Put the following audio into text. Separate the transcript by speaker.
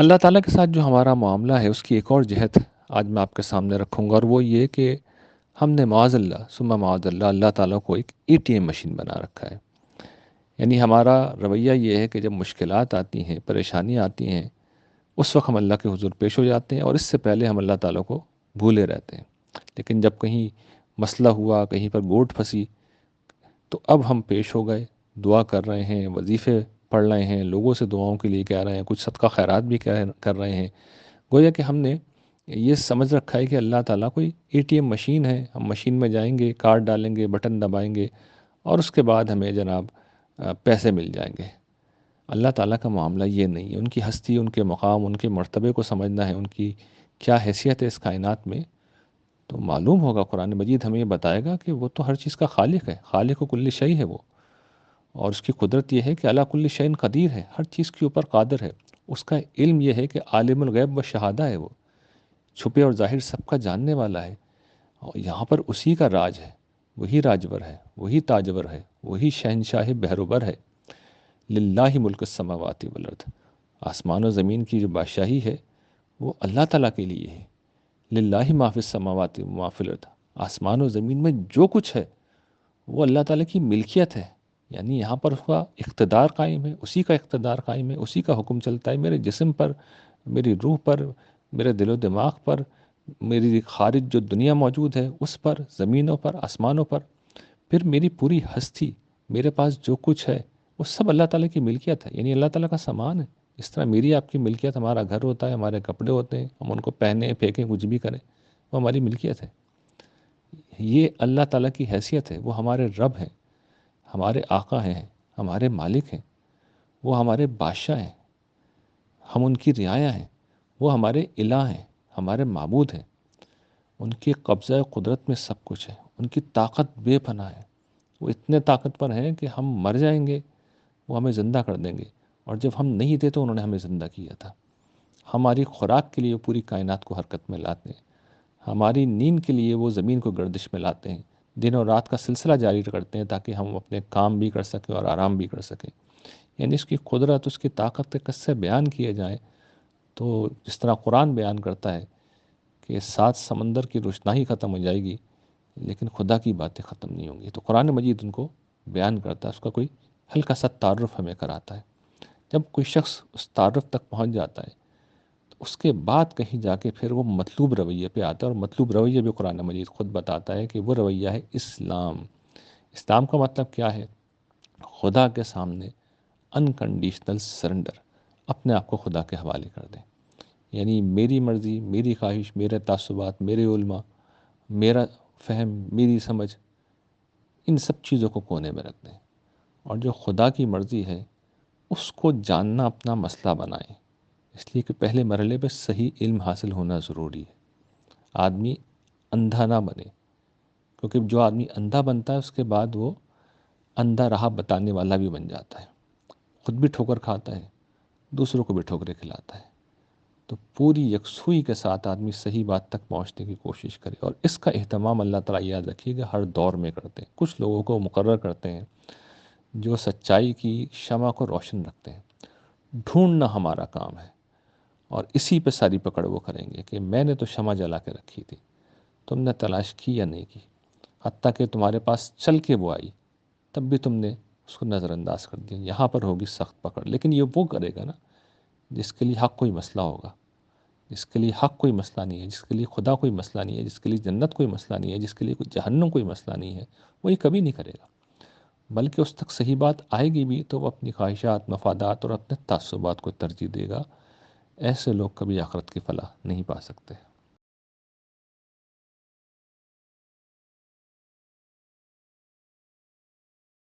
Speaker 1: اللہ تعالیٰ کے ساتھ جو ہمارا معاملہ ہے اس کی ایک اور جہت آج میں آپ کے سامنے رکھوں گا، اور وہ یہ کہ ہم نے معاذ اللہ ثم معاذ اللہ اللہ تعالیٰ کو ایک ATM مشین بنا رکھا ہے۔ یعنی ہمارا رویہ یہ ہے کہ جب مشکلات آتی ہیں، پریشانیاں آتی ہیں، اس وقت ہم اللہ کے حضور پیش ہو جاتے ہیں، اور اس سے پہلے ہم اللہ تعالیٰ کو بھولے رہتے ہیں۔ لیکن جب کہیں مسئلہ ہوا، کہیں پر گوٹ پھنسی، تو اب ہم پیش ہو گئے، دعا کر رہے ہیں، وظیفے پڑھ رہے ہیں، لوگوں سے دعاؤں کے لیے کہہ رہے ہیں، کچھ صدقہ خیرات بھی کر رہے ہیں۔ گویا کہ ہم نے یہ سمجھ رکھا ہے کہ اللہ تعالیٰ کوئی ATM مشین ہے، ہم مشین میں جائیں گے، کارڈ ڈالیں گے، بٹن دبائیں گے، اور اس کے بعد ہمیں جناب پیسے مل جائیں گے۔ اللہ تعالیٰ کا معاملہ یہ نہیں ہے۔ ان کی ہستی، ان کے مقام، ان کے مرتبے کو سمجھنا ہے، ان کی کیا حیثیت ہے اس کائنات میں، تو معلوم ہوگا۔ قرآن مجید ہمیں یہ بتائے گا کہ وہ تو ہر چیز کا خالق ہے، خالق و کل شیء ہے وہ، اور اس کی قدرت یہ ہے کہ اللہ کل شیء قدیر ہے، ہر چیز کے اوپر قادر ہے۔ اس کا علم یہ ہے کہ عالم الغیب و شہادہ ہے، وہ چھپے اور ظاہر سب کا جاننے والا ہے، اور یہاں پر اسی کا راج ہے، وہی راجور ہے، وہی تاجور ہے، وہی شہنشاہ بحروبر ہے۔ للہ ملک السماوات والارض، آسمان و زمین کی جو بادشاہی ہے وہ اللہ تعالیٰ کے لیے ہے۔ للہ ما فی السماوات و ما فی الارض، آسمان و زمین میں جو کچھ ہے وہ اللہ تعالیٰ کی ملکیت ہے۔ یعنی یہاں پر اس کا اقتدار قائم ہے، اسی کا اقتدار قائم ہے، اسی کا حکم چلتا ہے میرے جسم پر، میری روح پر، میرے دل و دماغ پر، میری خارج جو دنیا موجود ہے اس پر، زمینوں پر، آسمانوں پر، پھر میری پوری ہستی، میرے پاس جو کچھ ہے وہ سب اللہ تعالیٰ کی ملکیت ہے، یعنی اللہ تعالیٰ کا سامان ہے۔ اس طرح میری آپ کی ملکیت، ہمارا گھر ہوتا ہے، ہمارے کپڑے ہوتے ہیں، ہم ان کو پہنیں، پھینکیں، کچھ بھی کریں، وہ ہماری ملکیت ہے۔ یہ اللہ تعالیٰ کی حیثیت ہے، وہ ہمارے رب ہیں، ہمارے آقا ہیں، ہمارے مالک ہیں، وہ ہمارے بادشاہ ہیں، ہم ان کی رعایا ہیں، وہ ہمارے الہ ہیں، ہمارے معبود ہیں۔ ان کے قبضہ قدرت میں سب کچھ ہے، ان کی طاقت بے پناہ ہے۔ وہ اتنے طاقتور ہیں کہ ہم مر جائیں گے وہ ہمیں زندہ کر دیں گے، اور جب ہم نہیں تھے تو انہوں نے ہمیں زندہ کیا تھا۔ ہماری خوراک کے لیے وہ پوری کائنات کو حرکت میں لاتے ہیں، ہماری نیند کے لیے وہ زمین کو گردش میں لاتے ہیں، دن اور رات کا سلسلہ جاری کرتے ہیں تاکہ ہم اپنے کام بھی کر سکیں اور آرام بھی کر سکیں۔ یعنی اس کی قدرت، اس کی طاقت کس سے بیان کیے جائیں، تو جس طرح قرآن بیان کرتا ہے کہ 7 سمندر کی روشنائی ختم ہو جائے گی لیکن خدا کی باتیں ختم نہیں ہوں گی، تو قرآن مجید ان کو بیان کرتا ہے، اس کا کوئی ہلکا سا تعارف ہمیں کراتا ہے۔ جب کوئی شخص اس تعارف تک پہنچ جاتا ہے تو اس کے بعد کہیں جا کے پھر وہ مطلوب رویے پہ آتا ہے، اور مطلوب رویہ بھی قرآن مجید خود بتاتا ہے کہ وہ رویہ ہے اسلام۔ اسلام کا مطلب کیا ہے؟ خدا کے سامنے انکنڈیشنل سرنڈر، اپنے آپ کو خدا کے حوالے کر دیں۔ یعنی میری مرضی، میری خواہش، میرے تعصبات، میرے علماء، میرا فہم، میری سمجھ، ان سب چیزوں کو کونے میں رکھ دیں، اور جو خدا کی مرضی ہے اس کو جاننا اپنا مسئلہ بنائیں۔ اس لیے کہ پہلے مرحلے پہ صحیح علم حاصل ہونا ضروری ہے، آدمی اندھا نہ بنے، کیونکہ جو آدمی اندھا بنتا ہے اس کے بعد وہ اندھا راہ بتانے والا بھی بن جاتا ہے، خود بھی ٹھوکر کھاتا ہے، دوسروں کو بھی ٹھوکریں کھلاتا ہے۔ تو پوری یکسوئی کے ساتھ آدمی صحیح بات تک پہنچنے کی کوشش کرے، اور اس کا اہتمام اللہ تعالیٰ یاد رکھیے گا ہر دور میں کرتے ہیں۔ کچھ لوگوں کو مقرر کرتے ہیں جو سچائی کی شمع کو روشن رکھتے ہیں، ڈھونڈنا ہمارا کام ہے، اور اسی پہ ساری پکڑ وہ کریں گے کہ میں نے تو شمع جلا کے رکھی تھی، تم نے تلاش کی یا نہیں کی، حتیٰ کہ تمہارے پاس چل کے وہ آئی تب بھی تم نے اس کو نظر انداز کر دیا۔ یہاں پر ہوگی سخت پکڑ، لیکن یہ وہ کرے گا نا جس کے لیے حق کوئی مسئلہ ہوگا، جس کے لیے حق کوئی مسئلہ نہیں ہے، جس کے لیے خدا کوئی مسئلہ نہیں ہے، جس کے لیے جنت کوئی مسئلہ نہیں ہے، جس کے لیے کوئی جہنم کوئی مسئلہ نہیں ہے، وہ یہ کبھی نہیں کرے گا، بلکہ اس تک صحیح بات آئے گی بھی تو وہ اپنی خواہشات، مفادات اور اپنے تعصبات کو ترجیح دے گا۔ ایسے لوگ کبھی آخرت کی فلاح نہیں پا سکتے۔